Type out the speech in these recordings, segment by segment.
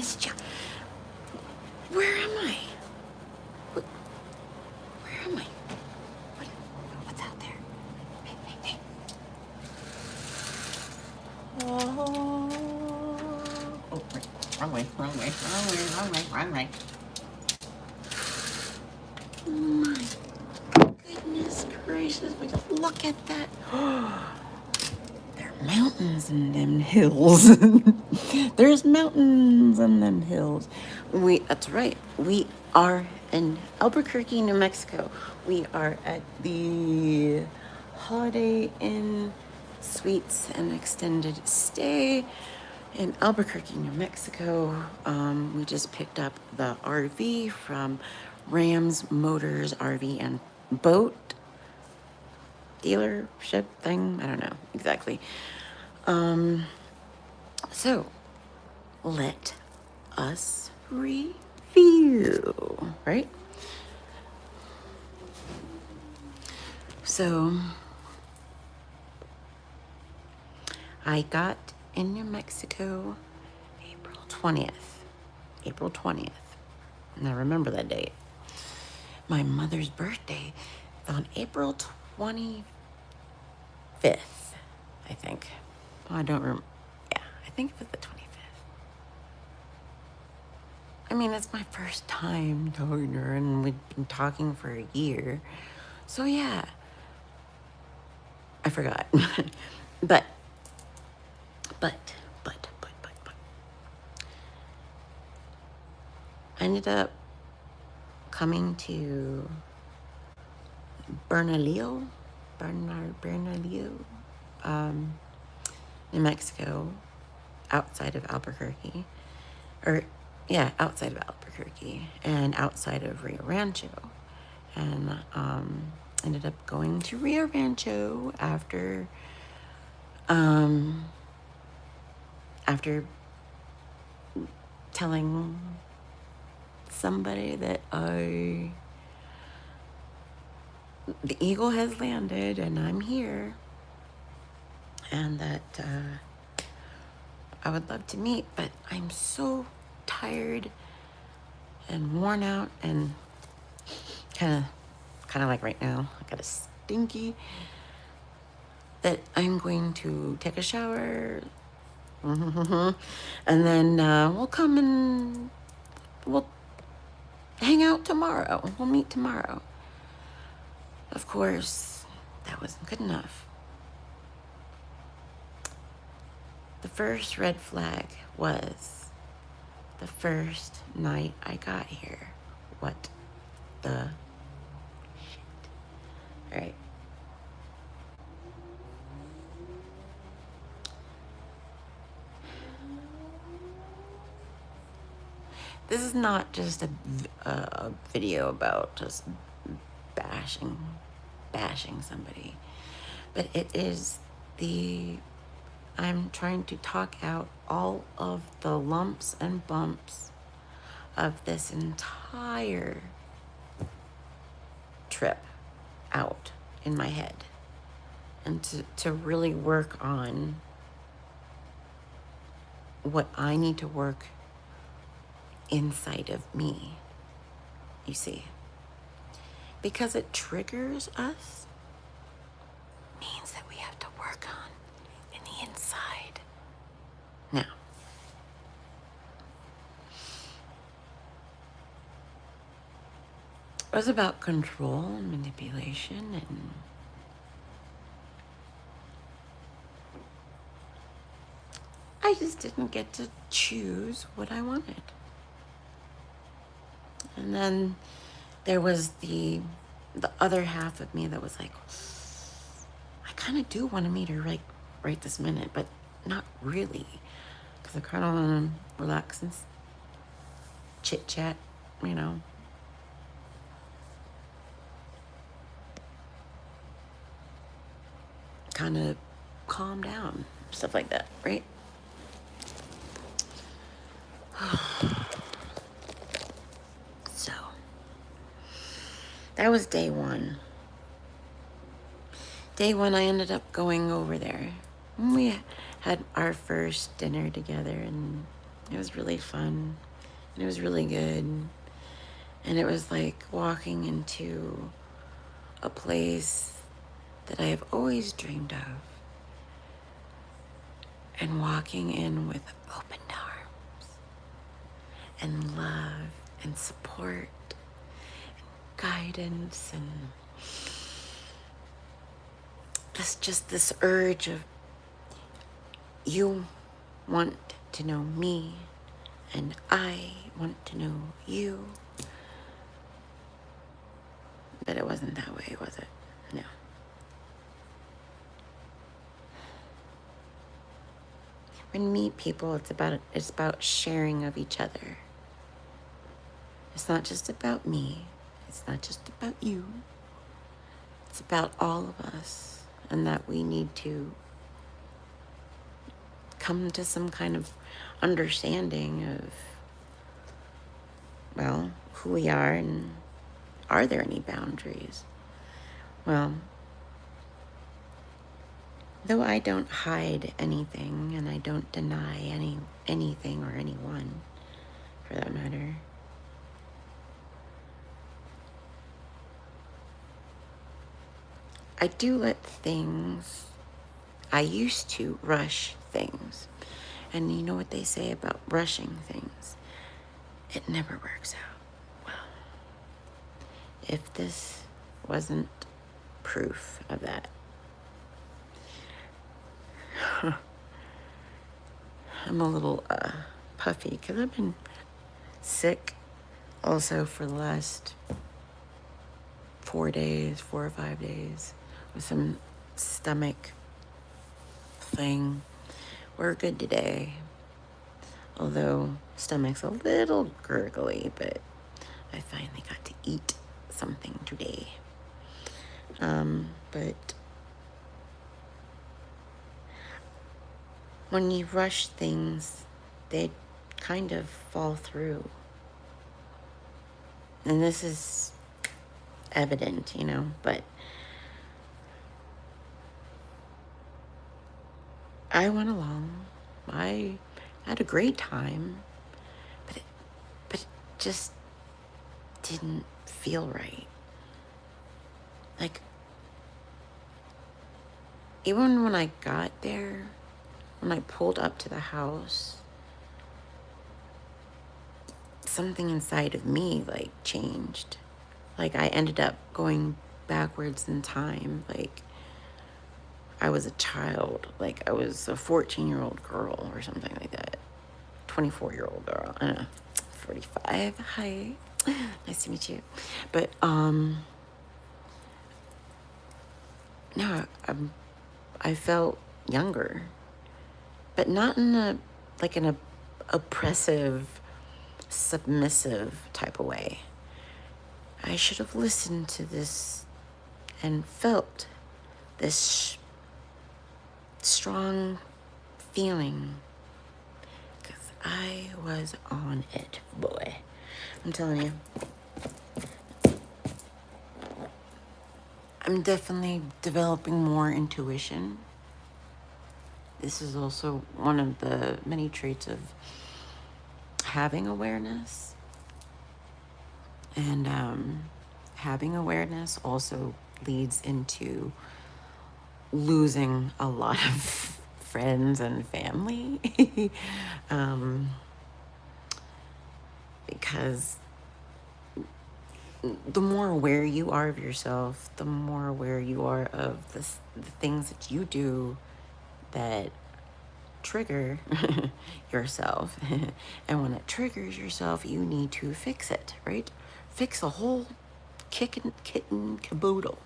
missed you. Where am I? Where am I? What's out there? Hey, hey, hey. Oh, right. Wrong way, wrong way, wrong way, wrong way, wrong way. My goodness gracious, would you look at that? There are mountains in them hills. There's mountains in them hills. That's right. We are in Albuquerque, New Mexico. We are at the Holiday Inn Suites and Extended Stay in Albuquerque, New Mexico. We just picked up the RV from Rams Motors RV and Boat dealership thing. I don't know exactly. So let us review, right? So I got in New Mexico April 20th. April 20th. And I remember that date. My mother's birthday is on April 25th, I think. I don't remember. Yeah, I think it was the 25th. I mean, it's my first time talking to her, and we've been talking for a year. So, yeah. I forgot. but. I ended up coming to Bernalillo, New Mexico, outside of Albuquerque. Outside of Albuquerque and outside of Rio Rancho. And ended up going to Rio Rancho after telling somebody that the eagle has landed and I'm here, and that I would love to meet, but I'm so tired and worn out and kind of like right now, I got a stinky, that I'm going to take a shower, and then we'll come and we'll hang out tomorrow. We'll meet tomorrow. Of course, that wasn't good enough. The first red flag was the first night I got here. What the shit? All right. This is not just a video about just bashing somebody, but it is I'm trying to talk out all of the lumps and bumps of this entire trip out in my head, and to really work on what I need to work inside of me, you see. Because it triggers us, means that we have to work on in the inside. Now, it was about control and manipulation, and I just didn't get to choose what I wanted. And then there was the other half of me that was like, I kind of do want to meet her right this minute, but not really, because I kind of want to relax and chit chat, you know. Kind of calm down, stuff like that, right? So that was day one. Day one, I ended up going over there. We had our first dinner together, and It was really fun. And it was really good. And it was like walking into a place that I have always dreamed of. And walking in with open arms and love and support and guidance and this urge of you want to know me and I want to know you. But it wasn't that way, was it? No. When you meet people, it's about sharing of each other. It's not just about me. It's not just about you. It's about all of us, and that we need to come to some kind of understanding of, well, who we are and are there any boundaries? Well, though I don't hide anything and I don't deny anything or anyone, for that matter, I do let things, I used to rush things. And you know what they say about rushing things? It never works out well. If this wasn't proof of that, I'm a little puffy because I've been sick also for the last 4 or 5 days with some stomach thing. We're good today, although stomach's a little gurgly, but I finally got to eat something today. But when you rush things, they kind of fall through. And this is evident, but I went along. I had a great time, but it just didn't feel right. Like, even when I got there, when I pulled up to the house, something inside of me, like, changed. Like, I ended up going backwards in time. Like, I was a child. Like, I was a 14-year-old girl or something like that. 24-year-old girl. I don't know. 45. Hi. Nice to meet you. But, no, I felt younger. But not in an oppressive, submissive type of way. I should have listened to this and felt this strong feeling, because I was on it, boy. I'm telling you. I'm definitely developing more intuition. This is also one of the many traits of having awareness. And having awareness also leads into losing a lot of friends and family. Because the more aware you are of yourself, the more aware you are of the things that you do that trigger yourself. And when it triggers yourself, you need to fix it, right? Fix a whole kitten caboodle.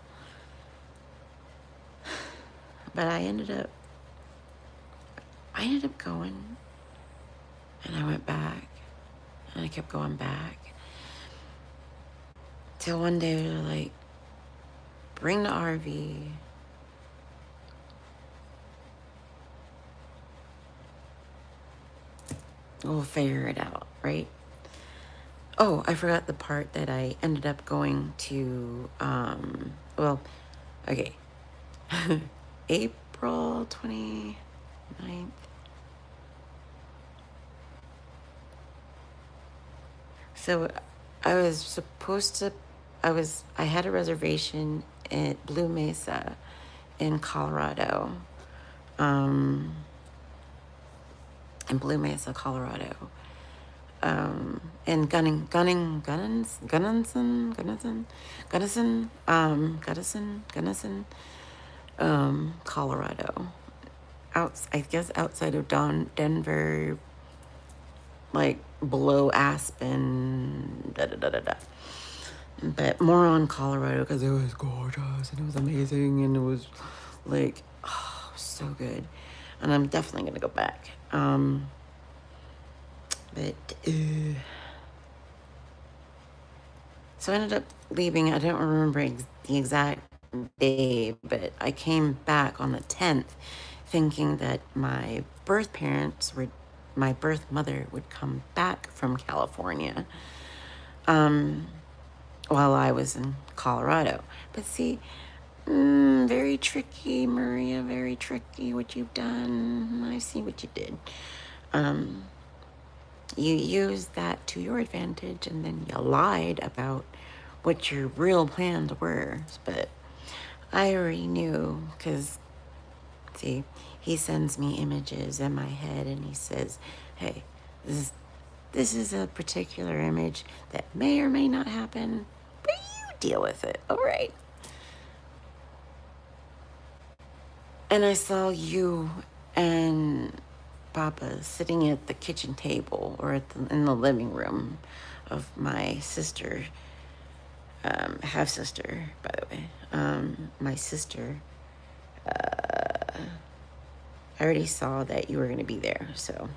But I ended up going, and I went back, and I kept going back, till one day they're like, bring the RV. We'll figure it out, right? Oh, I forgot the part that I ended up going to, okay. April 29th. So I was supposed to, I had a reservation at Blue Mesa in Colorado. In Blue Mesa, Colorado. In Gunnison, Colorado. I guess outside of Denver, like below Aspen, da da da da da. But more on Colorado because it was gorgeous and it was amazing and it was like, oh, so good. And I'm definitely gonna go back. But so I ended up leaving. I don't remember the exact day, but I came back on the 10th thinking that my birth mother would come back from California while I was in Colorado. But see, very tricky, Maria, very tricky what you've done. I see what you did. You used that to your advantage and then you lied about what your real plans were. But I already knew because, see, he sends me images in my head and he says, hey, this is a particular image that may or may not happen, but you deal with it, all right? And I saw you and Papa sitting at the kitchen table or in the living room of my sister, half sister, by the way. My sister, I already saw that you were going to be there, so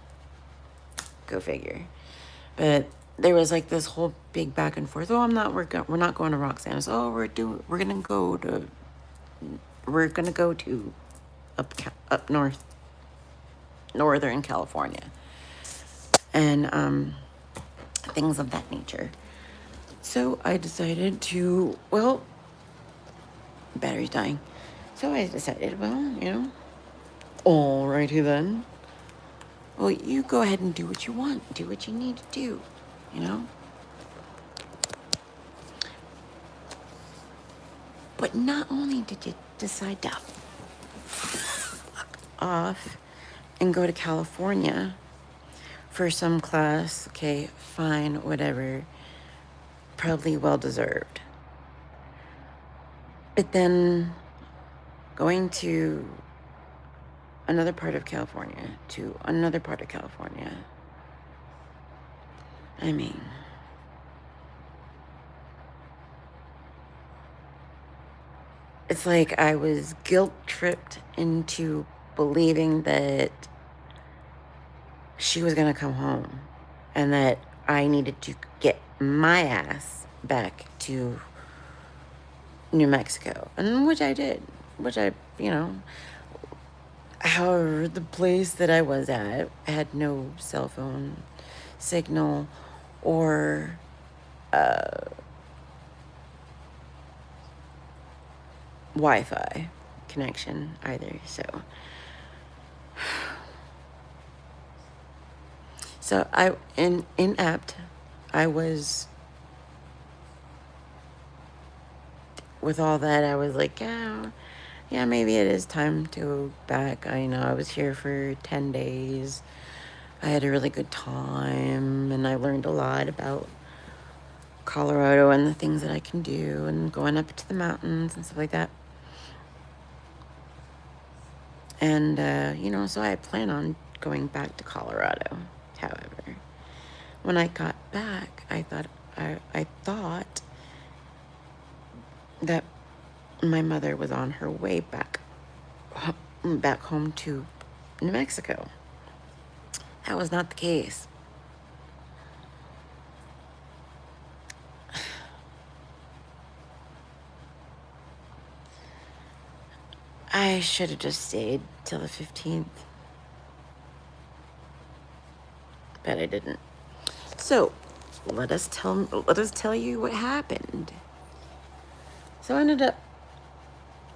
go figure. But there was like this whole big back and forth. Oh, we're not going to Roxanne's. Oh, we're going to go to up north, Northern California. And things of that nature. So I decided to, well, battery's dying. So I decided, well, alrighty then. Well, you go ahead and do what you want. Do what you need to do, But not only did you decide to fuck off and go to California for some class, okay, fine, whatever, probably well-deserved. But then going to another part of California, I mean, it's like I was guilt-tripped into believing that she was gonna come home and that I needed to get my ass back to New Mexico, and which I did, however, the place that I was at had no cell phone signal or Wi-Fi connection either, so I inept. I was, with all that, I was like, yeah, maybe it is time to go back. I was here for 10 days. I had a really good time, and I learned a lot about Colorado and the things that I can do, and going up to the mountains and stuff like that. And, so I plan on going back to Colorado. However, when I got back, I thought that my mother was on her way back home to New Mexico. That was not the case. I should have just stayed till the 15th. But I didn't. So, let us tell you what happened. So I ended up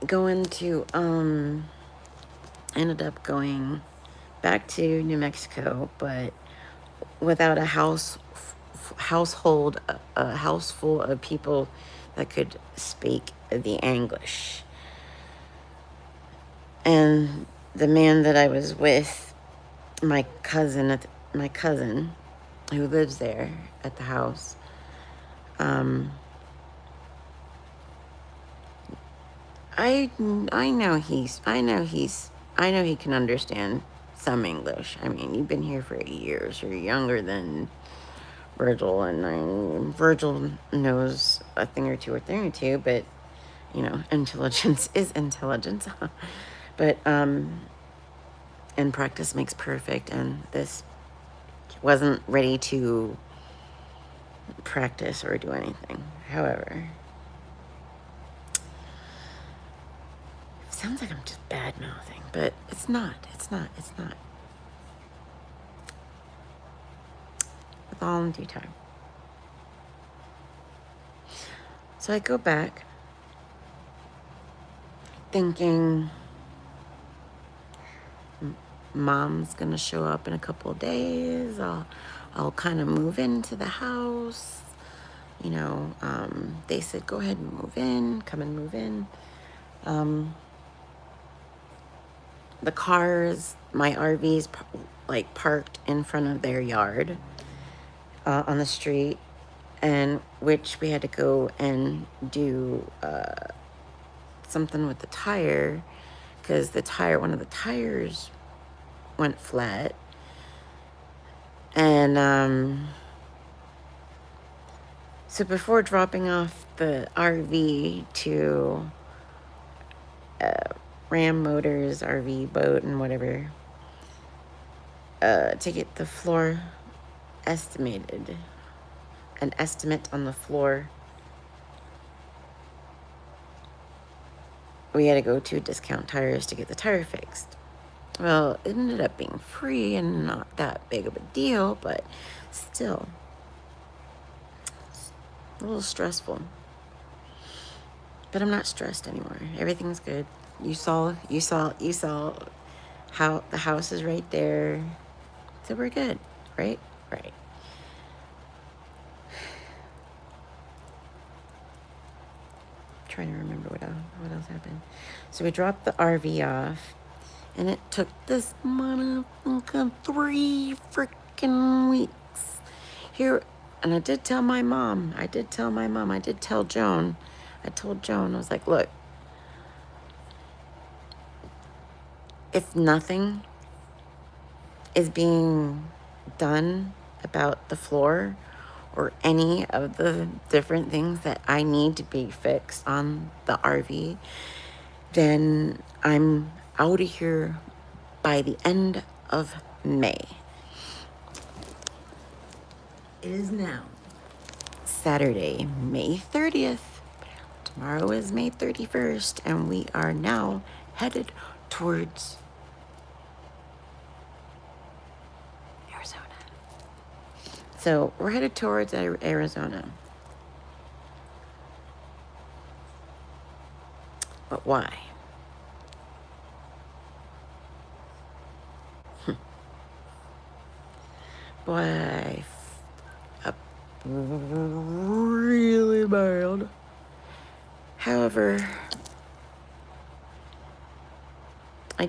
going back to New Mexico, but without a household, a house full of people that could speak the English. And the man that I was with, my cousin who lives there at the house, I know he can understand some English. I mean, you've been here for 8 years. You're younger than Virgil, and Virgil knows a thing or two, but you know, intelligence is intelligence. But and practice makes perfect, and this wasn't ready to practice or do anything. However, it sounds like I'm just bad mouthing, but it's not. With all in due time. So I go back thinking Mom's gonna show up in a couple of days. I'll kind of move into the house. You know, they said, go ahead and move in, come and move in. The cars, my RV's like parked in front of their yard on the street, and which we had to go and do something with the tire, because one of the tires went flat. And so before dropping off the RV to Ram Motors RV boat and whatever, to get the floor estimated, an estimate on the floor, we had to go to Discount Tires to get the tire fixed. Well, it ended up being free and not that big of a deal, but still a little stressful. But I'm not stressed anymore. Everything's good. You saw how the house is right there. So we're good, right? Right. Trying to remember what else happened. So we dropped the RV off, and it took this motherfucking 3 freaking weeks. Here, and I did tell Joan. I told Joan, I was like, look, if nothing is being done about the floor or any of the different things that I need to be fixed on the RV, then I'm out of here by the end of May. It is now Saturday, May 30th. Tomorrow is May 31st, and we are now headed towards Arizona. So we're headed towards Arizona. But why? Boy, I up really bad. However, I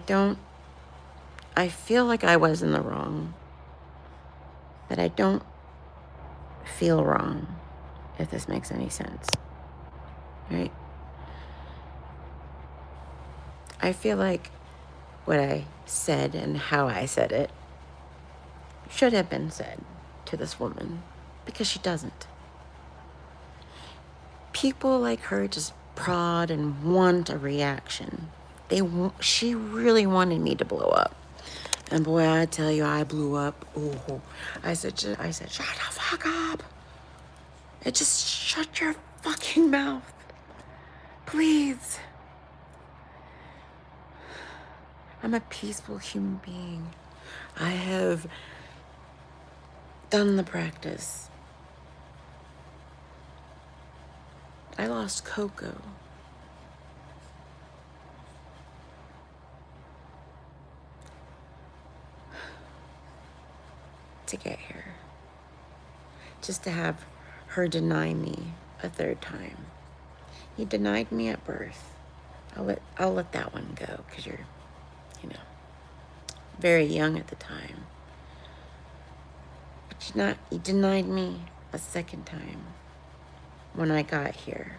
feel like I was in the wrong, but I don't feel wrong, if this makes any sense, right? I feel like what I said and how I said it should have been said to this woman, because she doesn't. People like her just prod and want a reaction. She really wanted me to blow up. And boy, I tell you, I blew up. Oh, I said, shut the fuck up. Just shut your fucking mouth. Please. I'm a peaceful human being. I have done the practice. I lost Coco. To get here. just to have her deny me a third time. He denied me at birth. I'll let that one go because you're, you know, very young at the time. But he denied me a second time when I got here,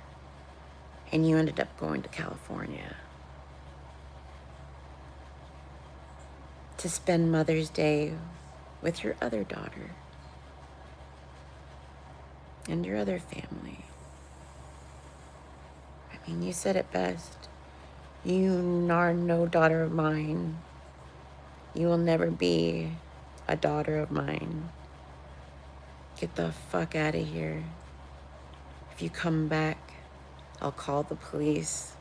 and you ended up going to California to spend Mother's Day with your other daughter and your other family. I mean, you said it best. You are no daughter of mine. You will never be a daughter of mine. Get the fuck out of here. If you come back, I'll call the police.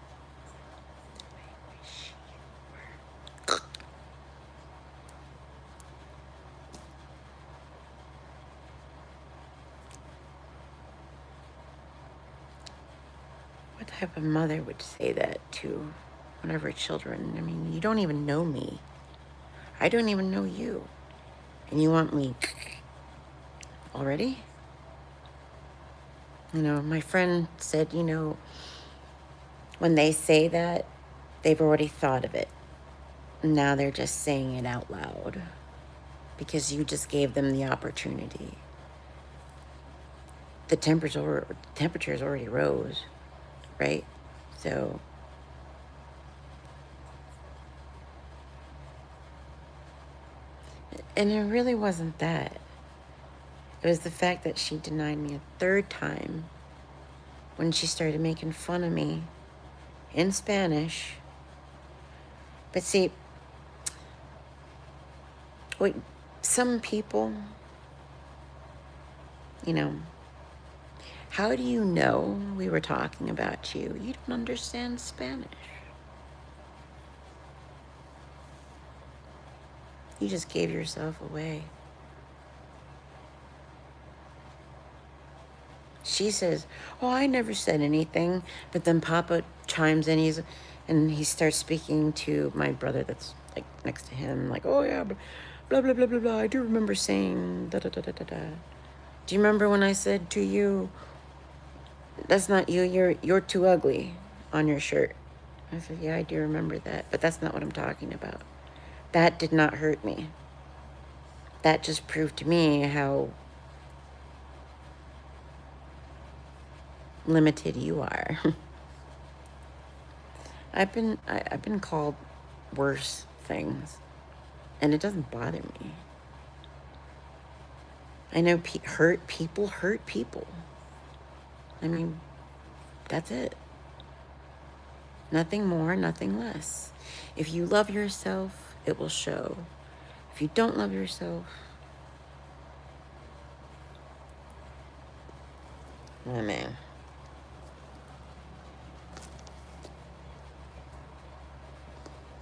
What type of mother would say that to one of her children? I mean, you don't even know me. I don't even know you. And you want me already? You know, my friend said, you know, when they say that, they've already thought of it. Now they're just saying it out loud because you just gave them the opportunity. The temperatures already rose, right? So and it really wasn't that. It was the fact that she denied me a third time when she started making fun of me in Spanish. But see, wait, some people, you know, how do you know we were talking about you? You don't understand Spanish. You just gave yourself away. She says, oh, I never said anything. But then Papa chimes in, and he starts speaking to my brother that's like next to him, like, oh yeah, blah, blah, blah, blah, blah. I do remember saying da, da, da, da, da, da. Do you remember when I said to you, that's not you, you're too ugly on your shirt? I said, yeah, I do remember that, but that's not what I'm talking about. That did not hurt me. That just proved to me how limited you are. I've been called worse things, and it doesn't bother me. I know hurt people. I mean, that's it. Nothing more, nothing less. If you love yourself, it will show. If you don't love yourself, oh man.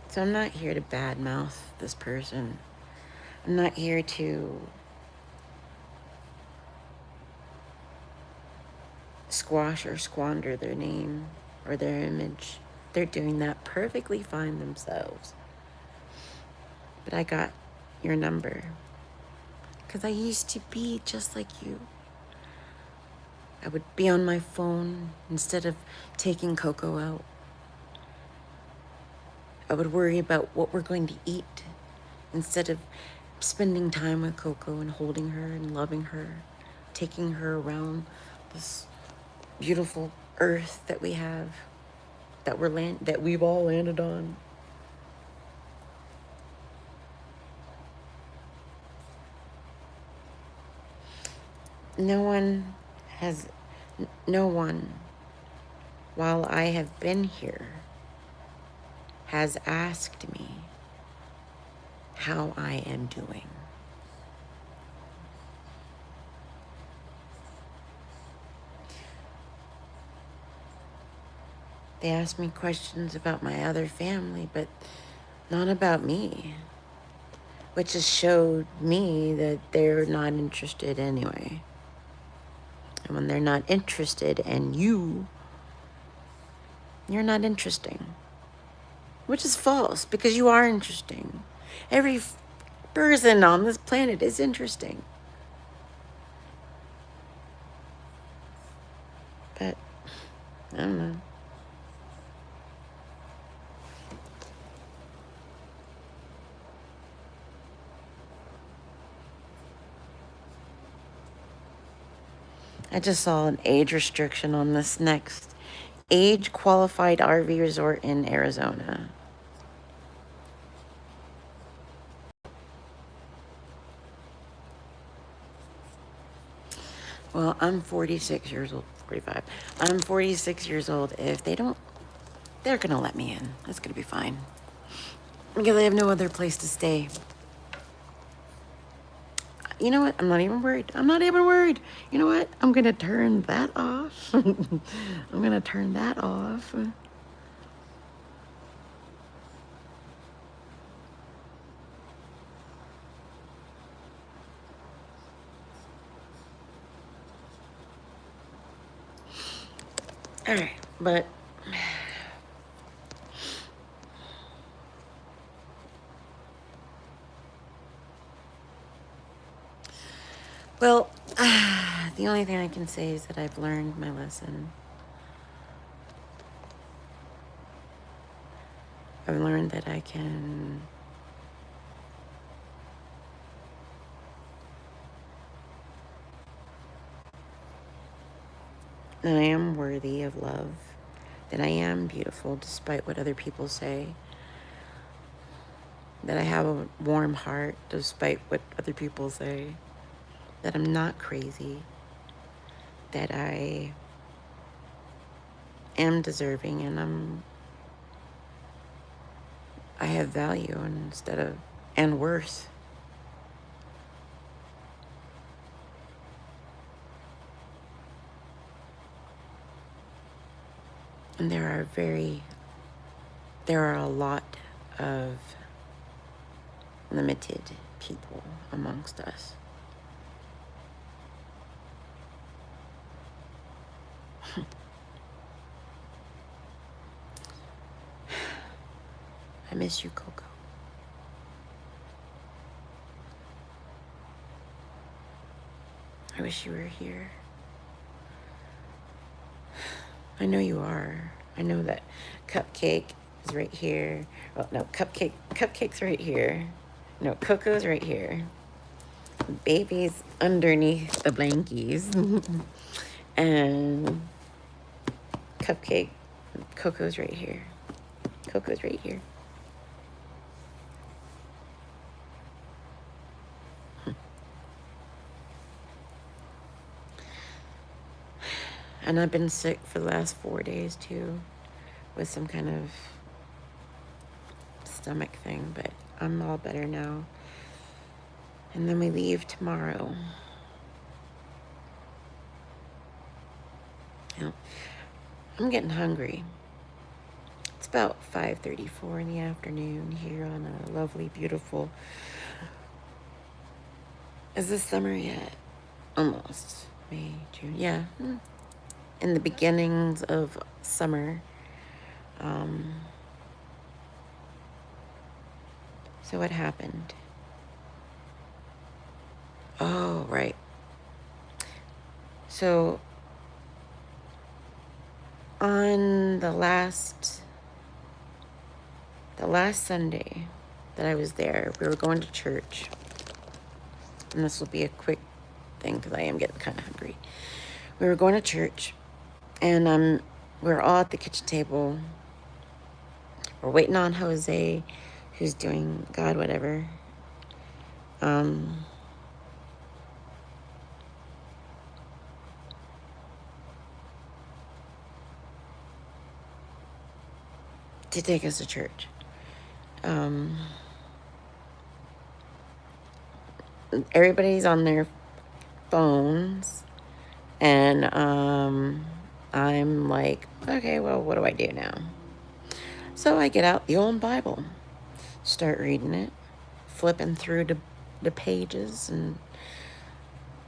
So I'm not here to badmouth this person. I'm not here to squash or squander their name or their image. They're doing that perfectly fine themselves. But I got your number because I used to be just like you. I would be on my phone instead of taking Coco out. I would worry about what we're going to eat instead of spending time with Coco and holding her and loving her, taking her around this beautiful earth that we have, that we've all landed on. No one, while I have been here, has asked me how I am doing. They ask me questions about my other family, but not about me, which has showed me that they're not interested anyway. And when they're not interested in you, you're not interesting. Which is false, because you are interesting. Every person on this planet is interesting. But I don't know. I just saw an age restriction on this next age qualified RV resort in Arizona. Well, I'm 46 years old, 45. I'm 46 years old. If they don't, they're gonna let me in. It's gonna be fine. Because I have no other place to stay. You know what? I'm not even worried. I'm not even worried. You know what? I'm gonna turn that off. I'm gonna turn that off. All right, but well, the only thing I can say is that I've learned my lesson. I've learned that I can that I am worthy of love, that I am beautiful despite what other people say, that I have a warm heart despite what other people say, that I'm not crazy, that I am deserving and I have value and worth. And there are a lot of limited people amongst us. I miss you, Coco. I wish you were here. I know you are. I know that Cupcake is right here. Well, no, Cupcake's right here. No, Coco's right here. Baby's underneath the blankies. And Cupcake, Coco's right here. Coco's right here. And I've been sick for the last 4 days too, with some kind of stomach thing, but I'm all better now. And then we leave tomorrow. You know, I'm getting hungry. It's about 5:34 in the afternoon here on a lovely, beautiful... Is this summer yet? Almost. May, June, yeah. In the beginnings of summer. So what happened? Oh, right. So on the last Sunday that I was there, we were going to church. And this will be a quick thing because I am getting kind of hungry. We were going to church, and we were all at the kitchen table. We're waiting on Jose, who's doing God whatever. To take us to church. Everybody's on their phones, and I'm like, okay, well, what do I do now? So I get out the old Bible, start reading it, flipping through the pages, and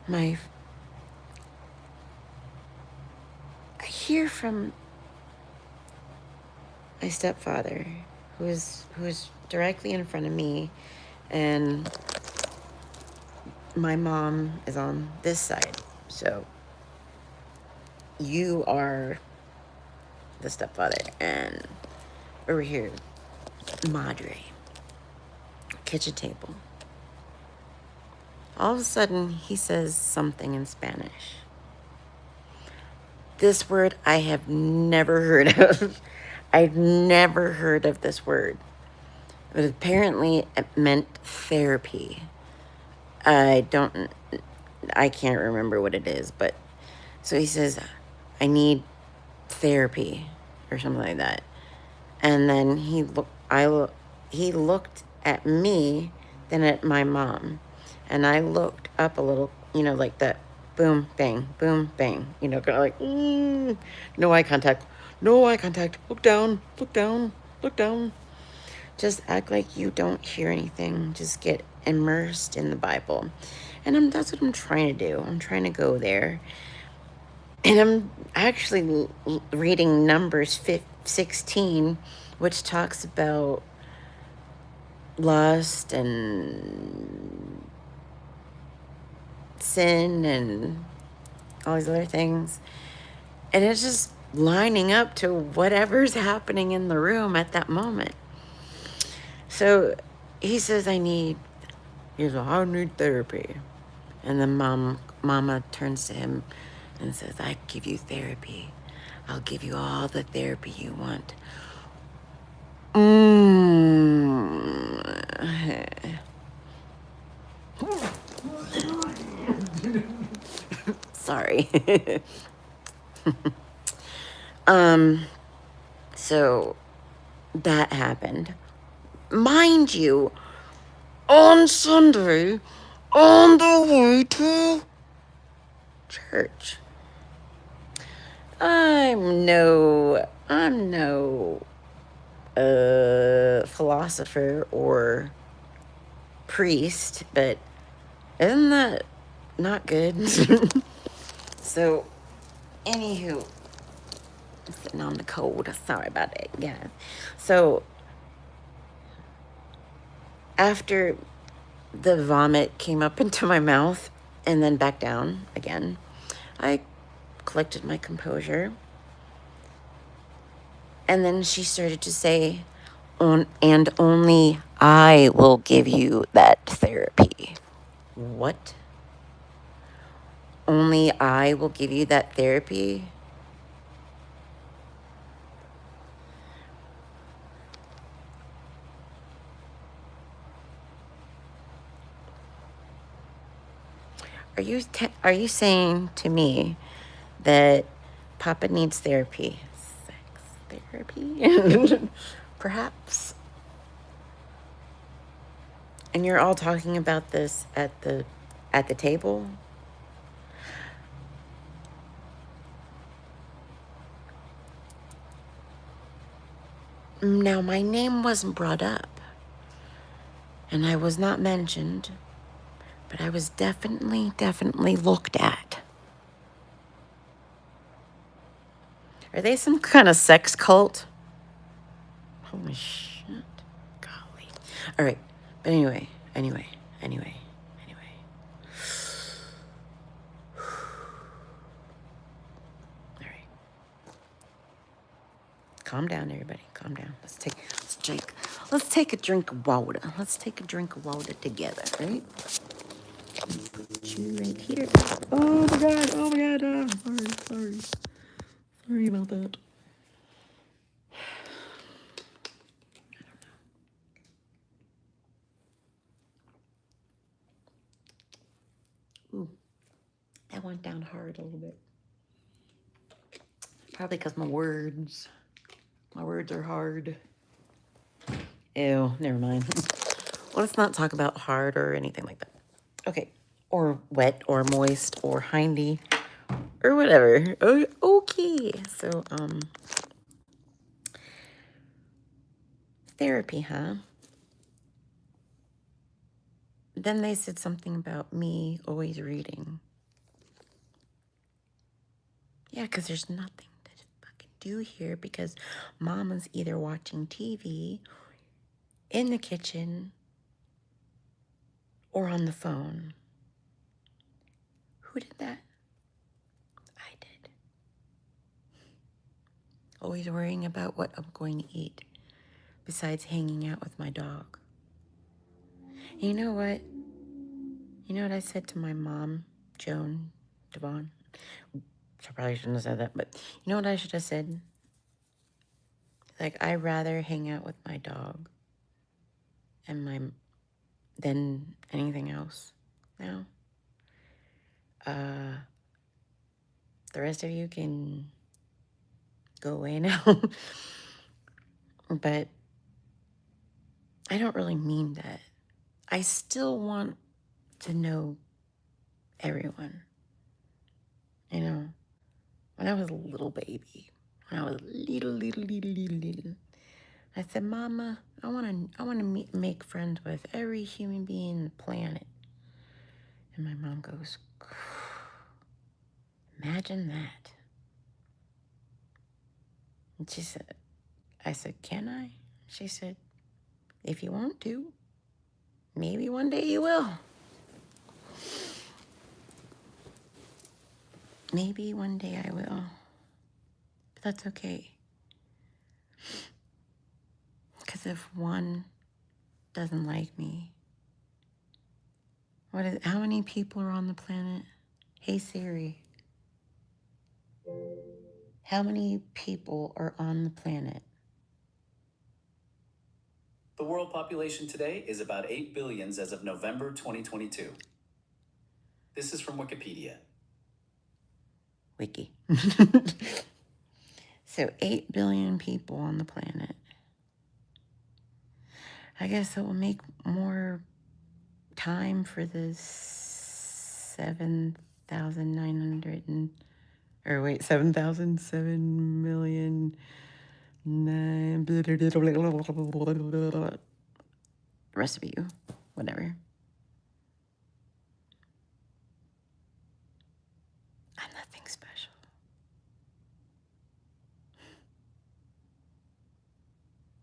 I hear from my stepfather, who is directly in front of me, and my mom is on this side. So you are the stepfather, and over here, Madre, kitchen table. All of a sudden, he says something in Spanish. This word I have never heard of. I've never heard of this word. But apparently it meant therapy. I can't remember what it is, but so he says, I need therapy or something like that. And then he looked at me, then at my mom, and I looked up a little, like that, boom, bang, kind of like, no eye contact, look down, look down. Just act like you don't hear anything. Just get immersed in the Bible. And that's what I'm trying to do. I'm trying to go there. And I'm actually reading Numbers 16, which talks about lust and sin and all these other things. And it's just lining up to whatever's happening in the room at that moment. So he says, I need therapy. And then mama turns to him and says, I give you therapy. I'll give you all the therapy you want. Sorry. So that happened. Mind you, on Sunday, on the way to church. I'm no philosopher or priest, but isn't that not good? So, anywho, I'm sitting on the cold. Sorry about it, guys. So, after the vomit came up into my mouth and then back down again, I collected my composure. And then she started to say, and only I will give you that therapy. What? Only I will give you that therapy? Are you saying to me that Papa needs therapy? Sex therapy? Perhaps. And you're all talking about this at the table? Now, my name wasn't brought up, and I was not mentioned, but I was definitely looked at. Are they some kind of sex cult? Holy shit. Golly. All right. But anyway. All right. Calm down, everybody. Calm down. Let's take a drink of water. Let's take a drink of water together, right? Put you right here. Oh my god. Sorry about that. Ooh, that went down hard a little bit. Probably because my words are hard. Ew, never mind. Let's not talk about hard or anything like that. Okay, or wet or moist or hindy or whatever. Okay, so therapy, huh? Then they said something about me always reading. Yeah, because there's nothing to fucking do here because Mama's either watching TV in the kitchen or on the phone. Who did that? I did. Always worrying about what I'm going to eat, besides hanging out with my dog. And you know what? You know what I said to my mom, Joan Devon? I probably shouldn't have said that, but you know what I should have said? Like, I'd rather hang out with my dog and than anything else now. The rest of you can go away now. But I don't really mean that. I still want to know everyone. You know, when I was a little baby, when I was little, I said, Mama, I want to make friends with every human being on the planet. And my mom goes, imagine that. And she said, I said, can I? She said, if you want to, maybe one day you will. Maybe one day I will. But that's okay. Because if one doesn't like me, how many people are on the planet? Hey Siri, how many people are on the planet? The world population today is about 8 billion as of November 2022. This is from Wikipedia. Wiki. So 8 billion people on the planet. I guess it will make more time for the 7,900 and, or wait, 7,007 million, the rest of you, whatever. I'm nothing special.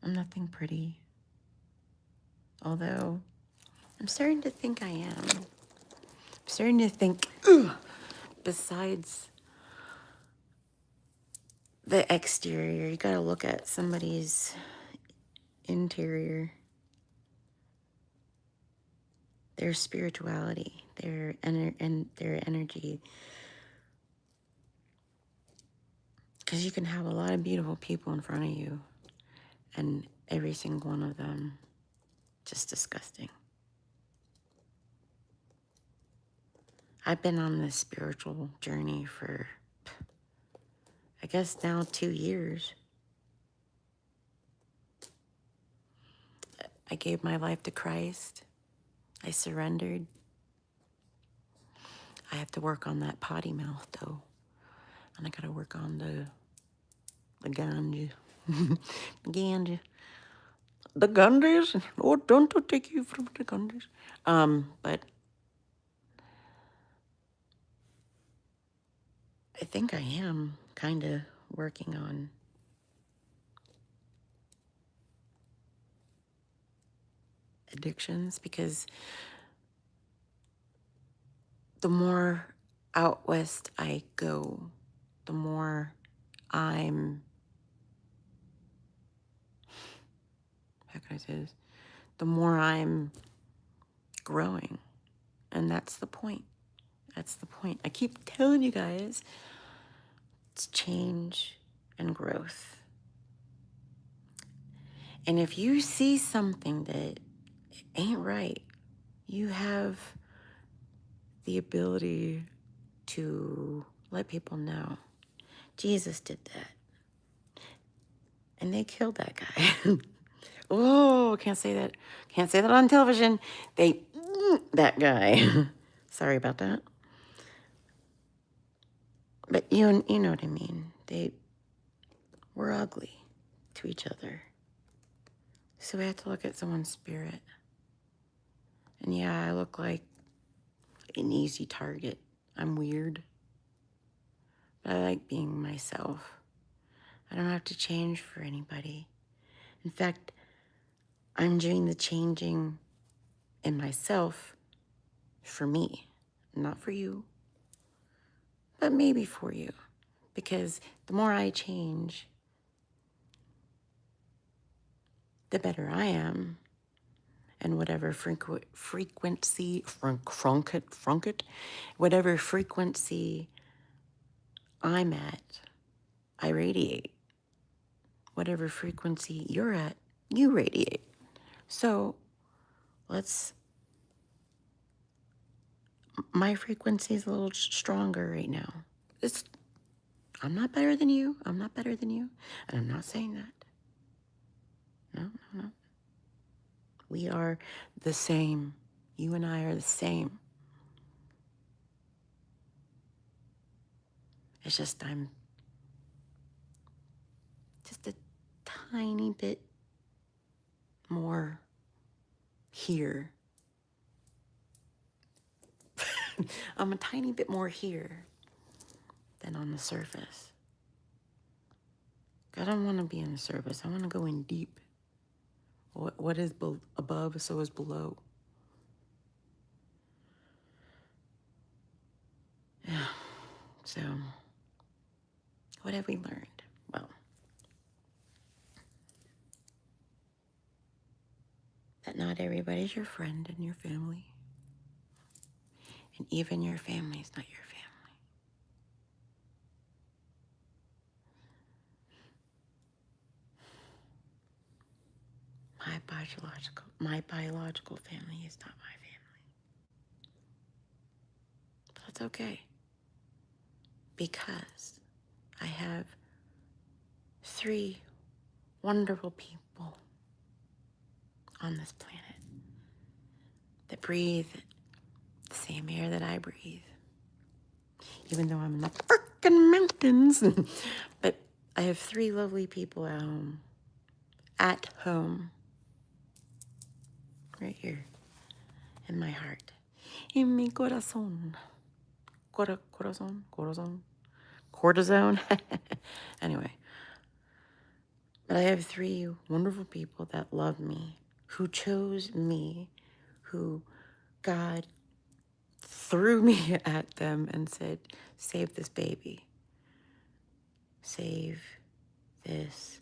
I'm nothing pretty. Although, I'm starting to think I am. I'm starting to think, besides the exterior, you gotta look at somebody's interior, their spirituality, their energy. Because you can have a lot of beautiful people in front of you, and every single one of them just disgusting. I've been on this spiritual journey for, I guess now 2 years. I gave my life to Christ. I surrendered. I have to work on that potty mouth though. And I gotta work on the ganja. The ganja. The Gandhis? Oh, don't take you from the Gandhis. But I think I am kind of working on addictions, because the more out west I go, the more I'm, how can I say this? The more I'm growing. And that's the point. That's the point. I keep telling you guys, it's change and growth. And if you see something that ain't right, you have the ability to let people know. Jesus did that. And they killed that guy. Oh, can't say that. Can't say that on television. That guy. Sorry about that. But you know what I mean. They were ugly to each other. So we have to look at someone's spirit. And yeah, I look like an easy target. I'm weird. But I like being myself. I don't have to change for anybody. In fact, I'm doing the changing in myself for me, not for you, but maybe for you. Because the more I change, the better I am. And whatever whatever frequency I'm at, I radiate. Whatever frequency you're at, you radiate. So my frequency is a little stronger right now. I'm not better than you. I'm not better than you. And I'm not saying that. No. We are the same. You and I are the same. It's just I'm just a tiny bit more here. I'm a tiny bit more here than on the surface. I don't want to be in the surface. I want to go in deep. What is above, so is below. Yeah. So, what have we learned? Well, that not everybody's your friend and your family. And even your family's not your family. My biological family is not my family. But that's okay. Because I have 3 wonderful people on this planet that breathe the same air that I breathe. Even though I'm in the frickin' mountains. But I have 3 lovely people at home. At home. Right here. In my heart. En mi corazón. Cortisone. Anyway. But I have 3 wonderful people that love me. Who chose me. Who God threw me at them and said, save this baby. Save this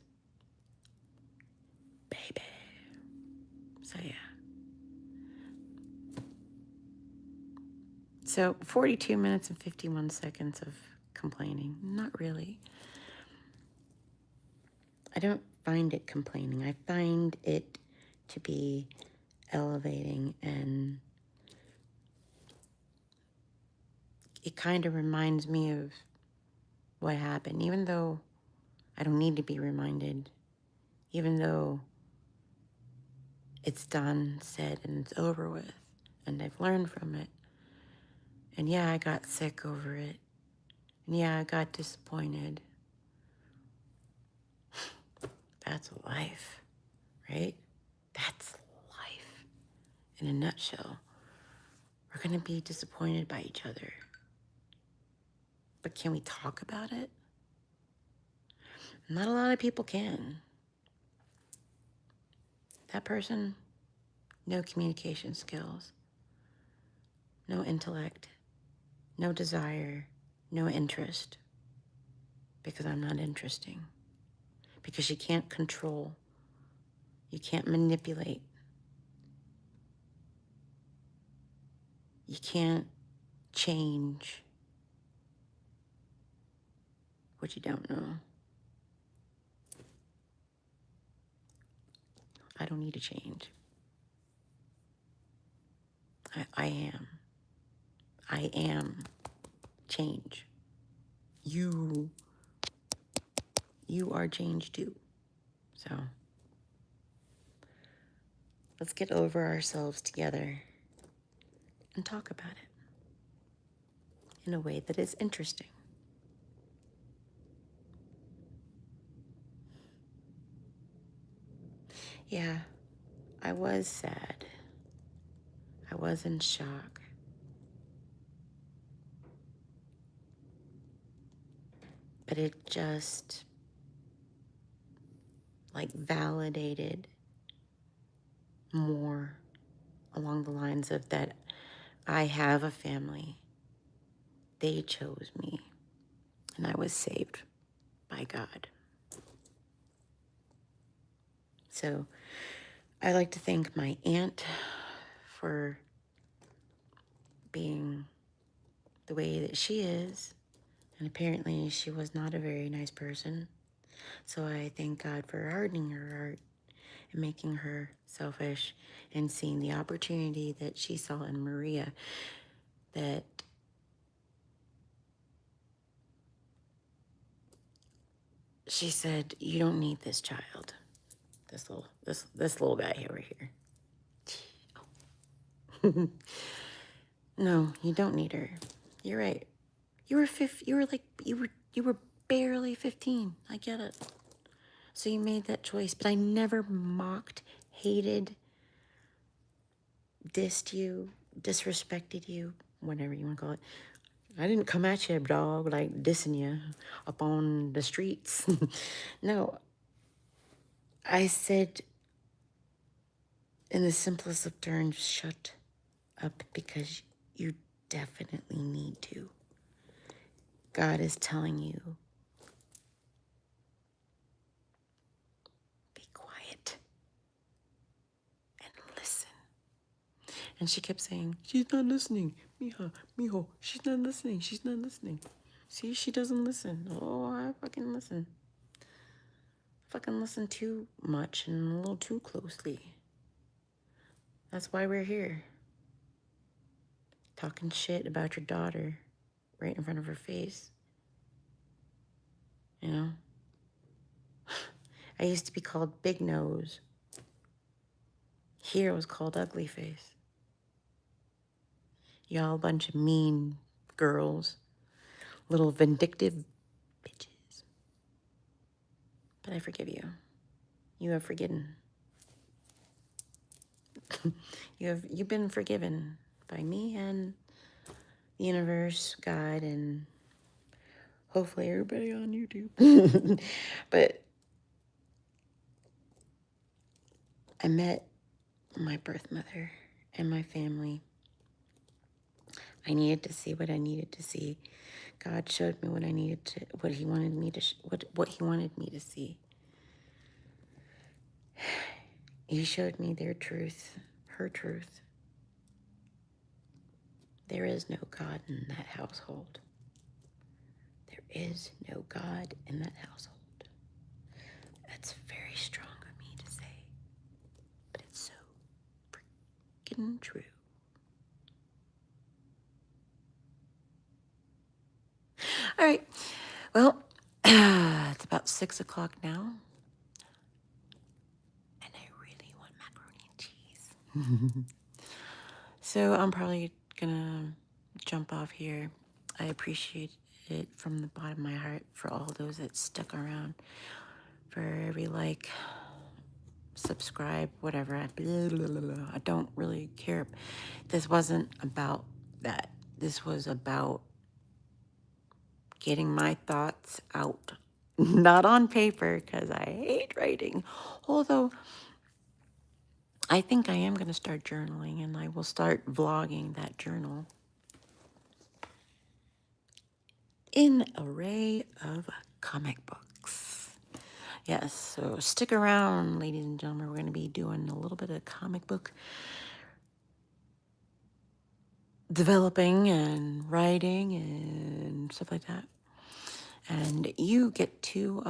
baby. So yeah. So 42 minutes and 51 seconds of complaining. Not really. I don't find it complaining. I find it to be elevating, and it kind of reminds me of what happened, even though I don't need to be reminded, even though it's done, said, and it's over with, and I've learned from it. And yeah, I got sick over it. And yeah, I got disappointed. That's life, right? That's life in a nutshell. We're going to be disappointed by each other. But can we talk about it? Not a lot of people can. That person, no communication skills, no intellect, no desire, no interest. Because I'm not interesting. Because you can't control. You can't manipulate. You can't change what you don't know. I don't need to change. I am. I am change. You are change too. So let's get over ourselves together and talk about it in a way that is interesting. Yeah, I was sad. I was in shock. But it just validated more along the lines of that I have a family. They chose me, and I was saved by God. So I like to thank my aunt for being the way that she is. And apparently she was not a very nice person. So I thank God for hardening her heart and making her selfish and seeing the opportunity that she saw in Maria, that she said, you don't need this child. This little guy over here. No, you don't need her. You're right. You were barely 15. I get it. So you made that choice, but I never mocked, hated, dissed you, disrespected you, whatever you want to call it. I didn't come at you, dog, like dissing you up on the streets. No, I said in the simplest of terms, shut up, because you definitely need to. God is telling you, be quiet and listen. And she kept saying, she's not listening. Mija, mijo, she's not listening. She's not listening. See, she doesn't listen. Oh, I fucking listen. Fucking listen too much and a little too closely. That's why we're here. Talking shit about your daughter right in front of her face. You know? I used to be called Big Nose. Here it was called Ugly Face. Y'all a bunch of mean girls. Little vindictive bitches. But I forgive you. You have forgiven. You've been forgiven by me and the universe, God, and hopefully everybody on YouTube. But I met my birth mother and my family. I needed to see what I needed to see. God showed me what I needed to, what He wanted me to, what He wanted me to see. He showed me their truth, her truth. There is no God in that household. There is no God in that household. That's very strong of me to say, but it's so freaking true. All right, well, it's about 6 o'clock now, and I really want macaroni and cheese. So I'm probably gonna jump off here. I appreciate it from the bottom of my heart for all those that stuck around, for every like, subscribe, whatever. I don't really care. This wasn't about that. This was about getting my thoughts out, not on paper, because I hate writing. Although I think I am going to start journaling, and I will start vlogging that journal in an array of comic books. Yes, so stick around, ladies and gentlemen. We're going to be doing a little bit of comic book developing and writing and stuff like that. And you get to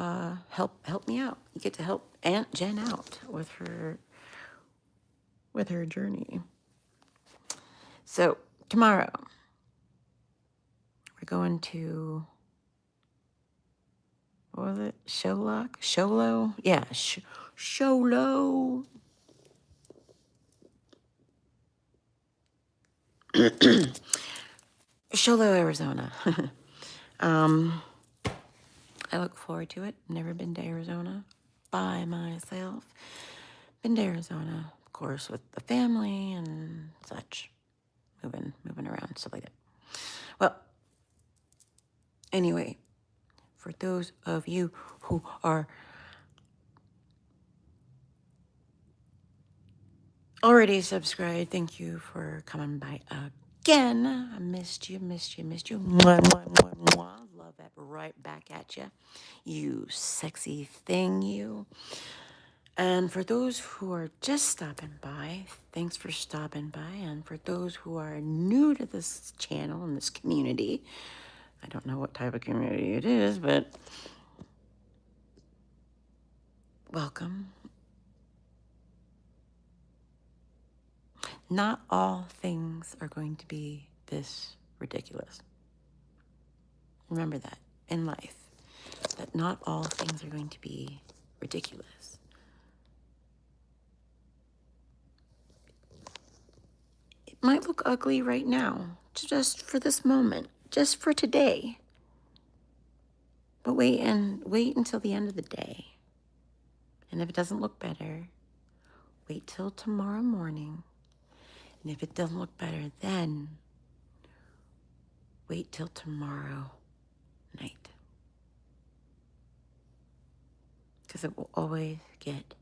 help me out. You get to help Aunt Jen out with her journey. So tomorrow we're going to, what was it? Sholo? Yeah, Sholo. Sholo, Arizona. I look forward to it. Never been to Arizona by myself. Been to Arizona, of course, with the family and such. Moving around, stuff like that. Well, anyway, for those of you who are already subscribed, thank you for coming by again. I missed you. Mwah, mwah, mwah, mwah. Love that right back at you. You sexy thing, you. And for those who are just stopping by, thanks for stopping by. And for those who are new to this channel and this community, I don't know what type of community it is, but welcome. Not all things are going to be this ridiculous. Remember that in life, that not all things are going to be ridiculous. It might look ugly right now, just for this moment, just for today. But wait until the end of the day. And if it doesn't look better, wait till tomorrow morning. And if it doesn't look better then, wait till tomorrow night. Because it will always get